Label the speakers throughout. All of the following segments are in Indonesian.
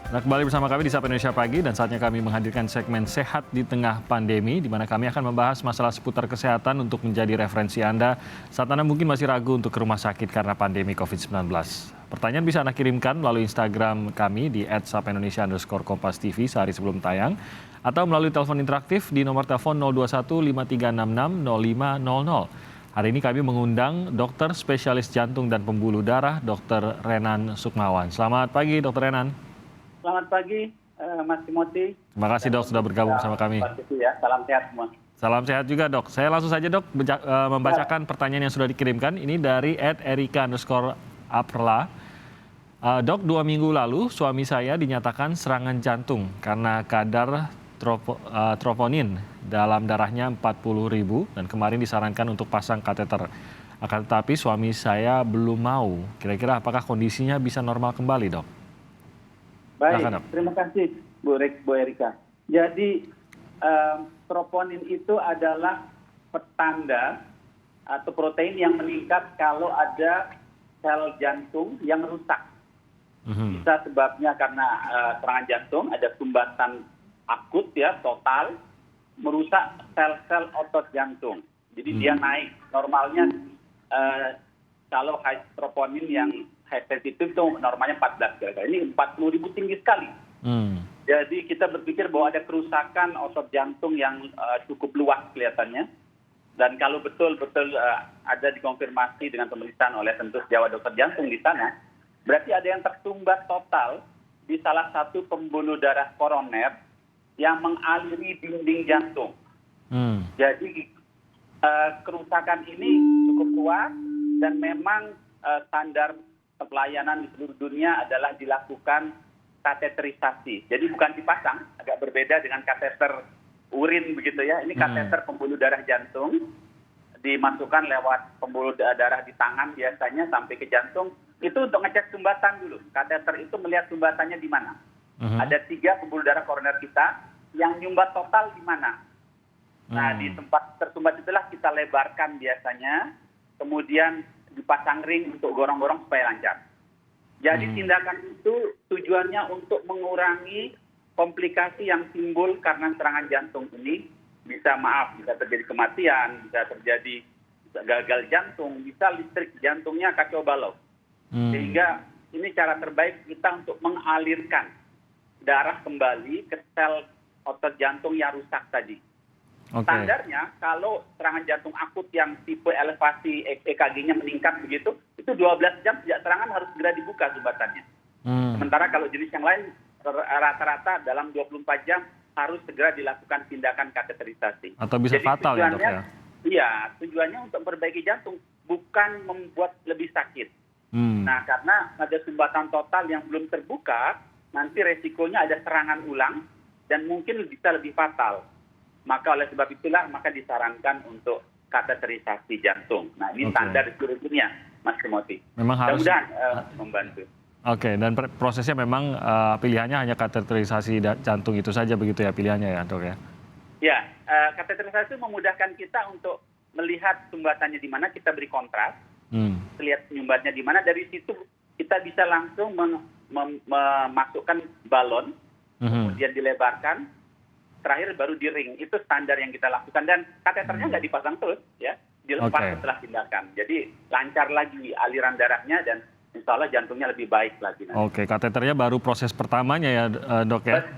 Speaker 1: Nah, kembali bersama kami di Sapa Indonesia Pagi dan saatnya kami menghadirkan segmen Sehat di Tengah Pandemi di mana kami akan membahas masalah seputar kesehatan untuk menjadi referensi Anda saat Anda mungkin masih ragu untuk ke rumah sakit karena pandemi COVID-19. Pertanyaan bisa Anda kirimkan melalui Instagram kami di @sapaindonesia_kompas.tv sehari sebelum tayang atau melalui telepon interaktif di nomor telepon 021 5366 0500. Hari ini kami mengundang dokter spesialis jantung dan pembuluh darah Dr. Renan Sukmawan. Selamat pagi Dr. Renan.
Speaker 2: Selamat pagi, Mas Timothy.
Speaker 1: Terima kasih dok sudah bergabung bersama kami.
Speaker 2: Ya. Salam sehat semua.
Speaker 1: Salam sehat juga dok. Saya langsung saja dok membacakan pertanyaan yang sudah dikirimkan. Ini dari @erika_aprla. Dok, 2 minggu lalu suami saya dinyatakan serangan jantung karena kadar troponin dalam darahnya 40.000 dan kemarin disarankan untuk pasang kateter. Akan tetapi suami saya belum mau. Kira-kira apakah kondisinya bisa normal kembali dok?
Speaker 2: Baik, terima kasih Bu Erika. Jadi troponin itu adalah petanda atau protein yang meningkat kalau ada sel jantung yang rusak. Bisa sebabnya karena serangan jantung, ada sumbatan akut ya total, merusak sel-sel otot jantung. Jadi dia naik. Normalnya kalau high troponin yang high sensitive itu normalnya 14 kira-kira. Ini 40.000 tinggi sekali. Jadi kita berpikir bahwa ada kerusakan otot jantung yang cukup luas kelihatannya. Dan kalau betul-betul ada dikonfirmasi dengan pemeriksaan oleh tentu sejawat dokter jantung di sana, berarti ada yang tersumbat total di salah satu pembuluh darah koroner yang mengaliri dinding jantung. Jadi kerusakan ini cukup luas dan memang standar pelayanan di seluruh dunia adalah dilakukan kateterisasi. Jadi bukan dipasang, agak berbeda dengan kateter urin begitu ya. Ini kateter pembuluh darah jantung, dimasukkan lewat pembuluh darah di tangan biasanya sampai ke jantung. Itu untuk ngecek sumbatan dulu. Kateter itu melihat sumbatannya di mana. Ada 3 pembuluh darah koroner kita yang nyumbat total di mana. Nah, di tempat tersumbat itulah kita lebarkan biasanya, kemudian dipasang ring untuk gorong-gorong supaya lancar. Jadi tindakan itu tujuannya untuk mengurangi komplikasi yang timbul karena serangan jantung ini. Bisa terjadi kematian, bisa terjadi gagal jantung, bisa listrik jantungnya kacau balau. Sehingga ini cara terbaik kita untuk mengalirkan darah kembali ke sel otot jantung yang rusak tadi. Standarnya kalau serangan jantung akut yang tipe elevasi EKG-nya meningkat begitu, itu 12 jam sejak serangan harus segera dibuka sumbatannya. Sementara kalau jenis yang lain rata-rata dalam 24 jam harus segera dilakukan tindakan kateterisasi.
Speaker 1: Atau bisa jadi fatal ya dok ya?
Speaker 2: Iya, tujuannya untuk memperbaiki jantung, bukan membuat lebih sakit. Nah, karena ada sumbatan total yang belum terbuka, nanti resikonya ada serangan ulang dan mungkin bisa lebih fatal. Maka oleh sebab itulah maka disarankan untuk kateterisasi jantung. Nah, ini standar di seluruh dunia, Mas Timothy.
Speaker 1: Memang harus
Speaker 2: membantu.
Speaker 1: Oke, dan prosesnya memang pilihannya hanya kateterisasi jantung itu saja begitu ya pilihannya ya dok ya?
Speaker 2: Ya, kateterisasi memudahkan kita untuk melihat sumbatannya di mana, kita beri kontras, lihat sumbatnya di mana, dari situ kita bisa langsung memasukkan balon, kemudian dilebarkan, terakhir baru di ring. Itu standar yang kita lakukan dan kateternya nggak dipasang terus ya, dilepas setelah tindakan. Jadi lancar lagi aliran darahnya dan insya Allah jantungnya lebih baik lagi.
Speaker 1: Oke, kateternya baru proses pertamanya ya dok ya?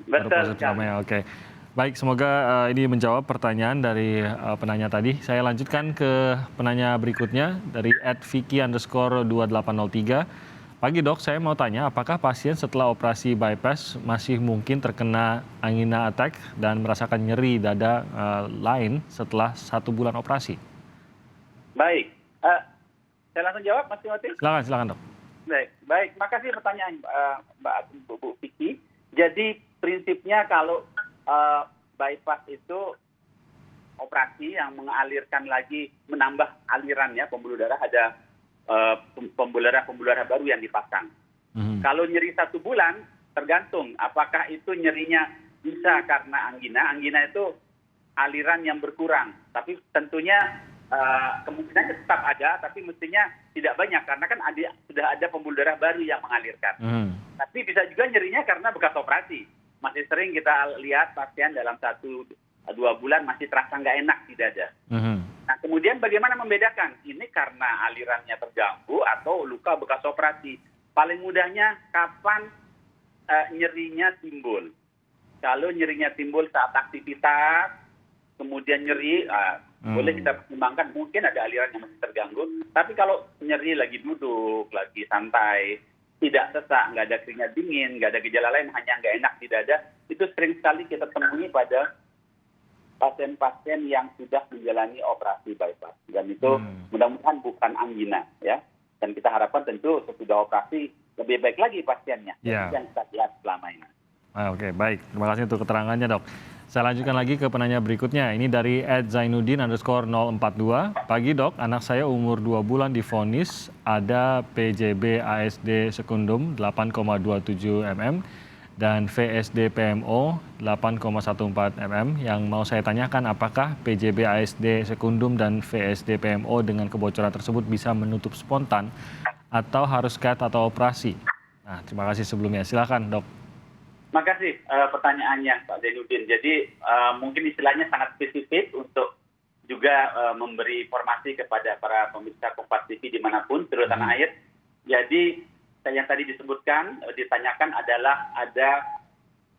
Speaker 2: Betul.
Speaker 1: Proses pertamanya, oke. Baik, semoga ini menjawab pertanyaan dari penanya tadi. Saya lanjutkan ke penanya berikutnya dari @vicky_2803. Pagi dok, saya mau tanya apakah pasien setelah operasi bypass masih mungkin terkena angina attack dan merasakan nyeri dada lain setelah 1 bulan operasi?
Speaker 2: Baik, saya langsung jawab Mas Timothy?
Speaker 1: Silakan dok.
Speaker 2: Baik, makasih pertanyaan Bu Vicky. Jadi prinsipnya kalau bypass itu operasi yang mengalirkan lagi, menambah aliran ya pembuluh darah, ada pembuluh darah baru yang dipasang. Kalau nyeri 1 bulan, tergantung apakah itu nyerinya bisa karena angina. Angina itu aliran yang berkurang, tapi tentunya kemungkinannya tetap ada, tapi mestinya tidak banyak karena kan sudah ada pembuluh darah baru yang mengalirkan. Tapi bisa juga nyerinya karena bekas operasi. Masih sering kita lihat pasien dalam 1-2 bulan masih terasa nggak enak di dada. Nah, kemudian bagaimana membedakan? Ini karena alirannya terganggu atau luka bekas operasi. Paling mudahnya kapan nyerinya timbul. Kalau nyerinya timbul saat aktivitas, kemudian nyeri, boleh kita pertimbangkan mungkin ada aliran yang masih terganggu. Tapi kalau nyeri lagi duduk, lagi santai, tidak sesak, nggak ada keringat dingin, nggak ada gejala lain, hanya nggak enak di dada, itu sering sekali kita temui pada pasien-pasien yang sudah menjalani operasi bypass. Dan itu mudah-mudahan bukan angina, ya. Dan kita harapkan tentu sesudah operasi lebih baik lagi pasiennya yang kita lihat selama ini.
Speaker 1: Oke, baik. Terima kasih untuk keterangannya, Dok. Saya lanjutkan lagi ke penanya berikutnya. Ini dari @zainuddin_042. Pagi, Dok. Anak saya umur 2 bulan divonis ada PJB ASD sekundum 8,27 mm dan VSD PMO 8,14 mm. Yang mau saya tanyakan, apakah PJB ASD sekundum dan VSD PMO dengan kebocoran tersebut bisa menutup spontan atau harus cut atau operasi? Nah, terima kasih sebelumnya. Silakan, Dok.
Speaker 2: Terima kasih pertanyaannya, Pak Zainuddin. Jadi mungkin istilahnya sangat spesifik untuk juga memberi informasi kepada para pemirsa Kompas TV dimanapun seluruh tanah air. Jadi yang tadi disebutkan, ditanyakan adalah ada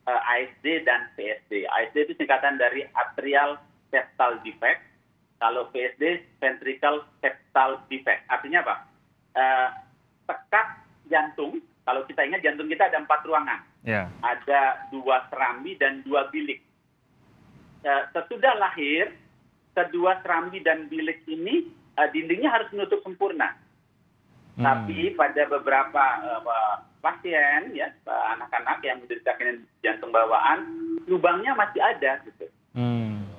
Speaker 2: ASD dan VSD. ASD itu singkatan dari atrial septal defect. Kalau VSD, ventricle septal defect. Artinya apa? Sekat jantung. Kalau kita ingat jantung kita ada 4 ruangan. Ada 2 serambi dan 2 bilik. Sesudah lahir, kedua serambi dan bilik ini dindingnya harus menutup sempurna. Tapi pada beberapa pasien, ya anak-anak yang menderita kelainan jantung bawaan, lubangnya masih ada, gitu.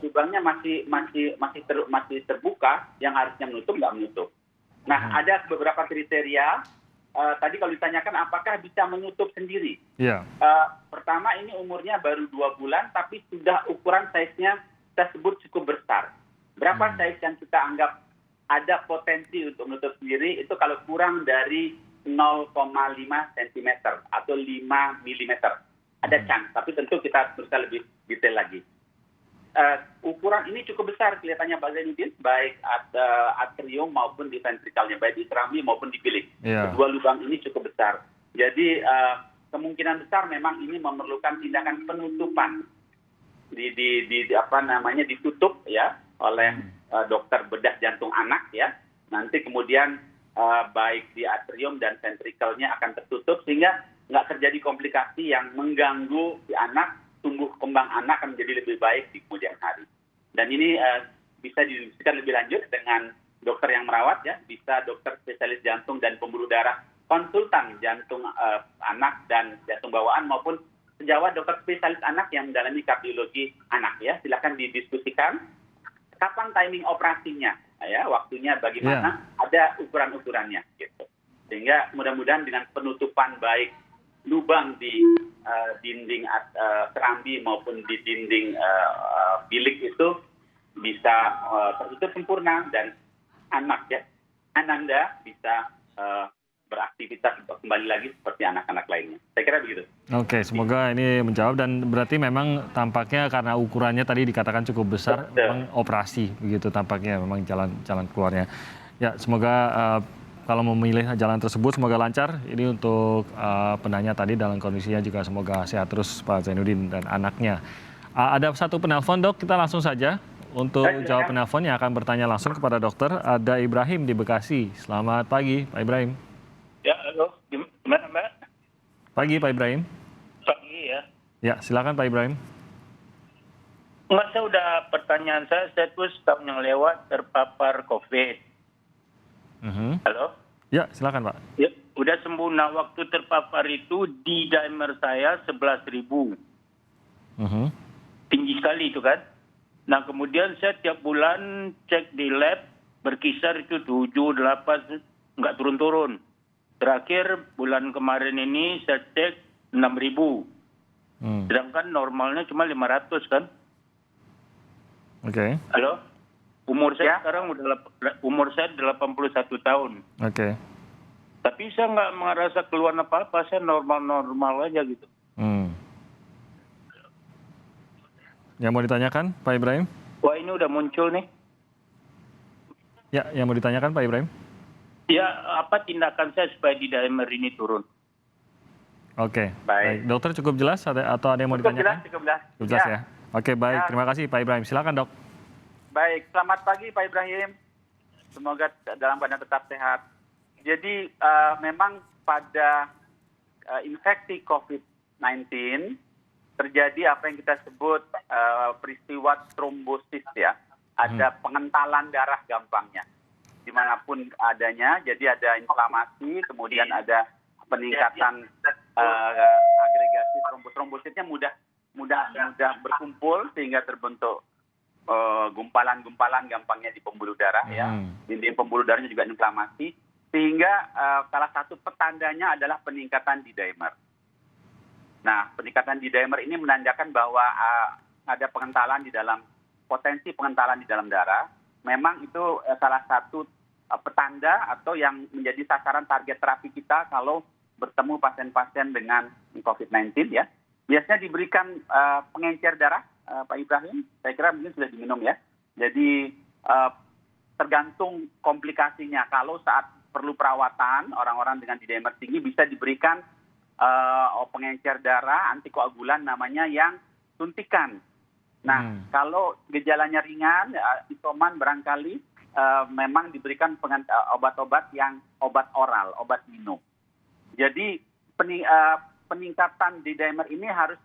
Speaker 2: Lubangnya masih terbuka, yang harusnya menutup nggak menutup. Nah, ada beberapa kriteria. Tadi kalau ditanyakan apakah bisa menutup sendiri. Pertama, ini umurnya baru 2 bulan, tapi sudah ukuran size-nya kita sebut cukup besar. Berapa size yang kita anggap ada potensi untuk menutup sendiri, itu kalau kurang dari 0,5 cm atau 5 mm. Ada chance, tapi tentu kita berusaha lebih detail lagi. Ukuran ini cukup besar kelihatannya Pak Zainuddin, baik atrium maupun di ventrikalnya, baik di serambi maupun di bilik. Kedua lubang ini cukup besar. Jadi kemungkinan besar memang ini memerlukan tindakan penutupan, ditutup ya oleh dokter bedah jantung anak ya. Nanti kemudian baik di atrium dan ventrikalnya akan tertutup sehingga nggak terjadi komplikasi yang mengganggu si anak. Tumbuh kembang anak akan menjadi lebih baik di kemudian hari. Dan ini bisa didiskusikan lebih lanjut dengan dokter yang merawat ya, bisa dokter spesialis jantung dan pembuluh darah, konsultan jantung anak dan jantung bawaan maupun sejawat dokter spesialis anak yang mendalami kardiologi anak ya. Silakan didiskusikan kapan timing operasinya ya, waktunya bagaimana, ada ukuran-ukurannya gitu. Sehingga mudah-mudahan dengan penutupan baik lubang di dinding serambi maupun di dinding bilik itu bisa tertutup sempurna dan Ananda bisa beraktivitas kembali lagi seperti anak-anak lainnya. Saya kira begitu.
Speaker 1: Oke, semoga ini menjawab dan berarti memang tampaknya karena ukurannya tadi dikatakan cukup besar, memang operasi begitu tampaknya memang jalan keluarnya. Ya, semoga kalau memilih jalan tersebut semoga lancar. Ini untuk penanya tadi dalam kondisinya juga semoga sehat terus Pak Zainuddin dan anaknya. Ada satu penelpon, Dok, kita langsung saja untuk jawab penelpon yang akan bertanya langsung kepada dokter. Ada Ibrahim di Bekasi. Selamat pagi, Pak Ibrahim.
Speaker 3: Ya, halo. Gimana, Mbak?
Speaker 1: Pagi, Pak Ibrahim.
Speaker 3: Pagi ya.
Speaker 1: Ya, silakan Pak Ibrahim.
Speaker 3: Enggak, pertanyaan saya tuh setahun yang lewat terpapar COVID. Halo?
Speaker 1: Ya, silakan Pak.
Speaker 3: Ya, udah sembuh. Nah, waktu terpapar itu di dimer saya 11.000. Tinggi sekali itu kan. Nah, kemudian saya tiap bulan cek di lab, berkisar itu 7, 8, nggak turun-turun. Terakhir bulan kemarin ini saya cek 6.000. Sedangkan normalnya cuma 500 kan.
Speaker 1: Oke.
Speaker 3: Halo? Umur saya
Speaker 2: Ya.
Speaker 3: sekarang umur saya 81 tahun.
Speaker 1: Oke.
Speaker 3: Tapi saya nggak merasa keluhan apa-apa, saya normal-normal aja gitu.
Speaker 1: Yang mau ditanyakan, Pak Ibrahim?
Speaker 3: Wah, ini udah muncul nih.
Speaker 1: Ya, yang mau ditanyakan, Pak Ibrahim?
Speaker 3: Ya, apa tindakan saya supaya D-dimer ini turun?
Speaker 1: Oke,
Speaker 2: Baik.
Speaker 1: Dokter cukup jelas atau ada yang mau ditanyakan?
Speaker 2: Cukup jelas.
Speaker 1: Cukup jelas ya. Oke, baik.
Speaker 2: Ya.
Speaker 1: Terima kasih Pak Ibrahim. Silakan, Dok.
Speaker 2: Baik, selamat pagi Pak Ibrahim. Semoga dalam keadaan tetap sehat. Jadi memang pada infeksi COVID-19 terjadi apa yang kita sebut peristiwa trombosis ya. Ada pengentalan darah gampangnya. Dimanapun adanya, jadi ada inflamasi, kemudian ada peningkatan agregasi trombositnya mudah berkumpul sehingga terbentuk gumpalan-gumpalan gampangnya di pembuluh darah ya. Di pembuluh darahnya juga inflamasi sehingga salah satu petandanya adalah peningkatan D-dimer. Nah, peningkatan D-dimer ini menandakan bahwa ada pengentalan di dalam potensi pengentalan di dalam darah. Memang itu salah satu petanda atau yang menjadi sasaran target terapi kita kalau bertemu pasien-pasien dengan COVID-19 ya. Biasanya diberikan pengencer darah, Pak Ibrahim, saya kira mungkin sudah diminum ya. Jadi tergantung komplikasinya. Kalau saat perlu perawatan, orang-orang dengan D-dimer tinggi bisa diberikan pengencer darah antikoagulan namanya yang suntikan. Nah, kalau gejalanya ringan, isoman barangkali memang diberikan obat-obat yang obat oral, obat minum. Jadi peningkatan D-dimer ini harus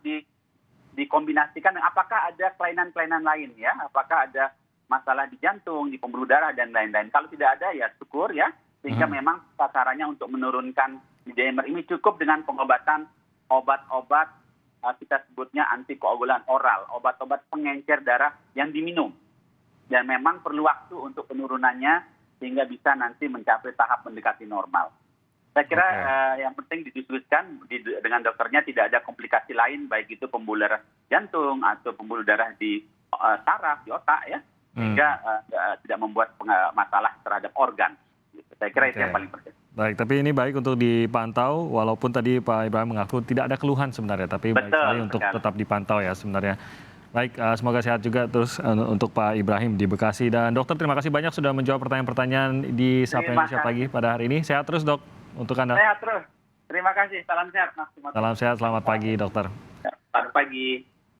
Speaker 2: dikombinasikan dengan apakah ada kelainan-kelainan lain ya, apakah ada masalah di jantung, di pembuluh darah dan lain-lain. Kalau tidak ada ya syukur ya, sehingga memang sasarannya untuk menurunkan D-dimer ini cukup dengan pengobatan obat-obat kita sebutnya antikoagulan oral, obat-obat pengencer darah yang diminum. Dan memang perlu waktu untuk penurunannya sehingga bisa nanti mencapai tahap mendekati normal. Saya kira yang penting didiskusikan dengan dokternya tidak ada komplikasi lain, baik itu pembuluh darah jantung atau pembuluh darah di saraf, di otak ya, sehingga tidak membuat masalah terhadap organ. Saya kira itu yang paling penting.
Speaker 1: Baik, tapi ini baik untuk dipantau, walaupun tadi Pak Ibrahim mengaku tidak ada keluhan sebenarnya, tapi baik sekali untuk tetap dipantau ya sebenarnya. Baik, semoga sehat juga terus untuk Pak Ibrahim di Bekasi. Dan dokter, terima kasih banyak sudah menjawab pertanyaan-pertanyaan di Sapa Indonesia Pagi pada hari ini. Sehat terus dok, untuk Anda.
Speaker 2: Sehat terus. Terima kasih. Salam sehat, Mas.
Speaker 1: Salam sehat, selamat pagi dokter.
Speaker 2: Selamat pagi.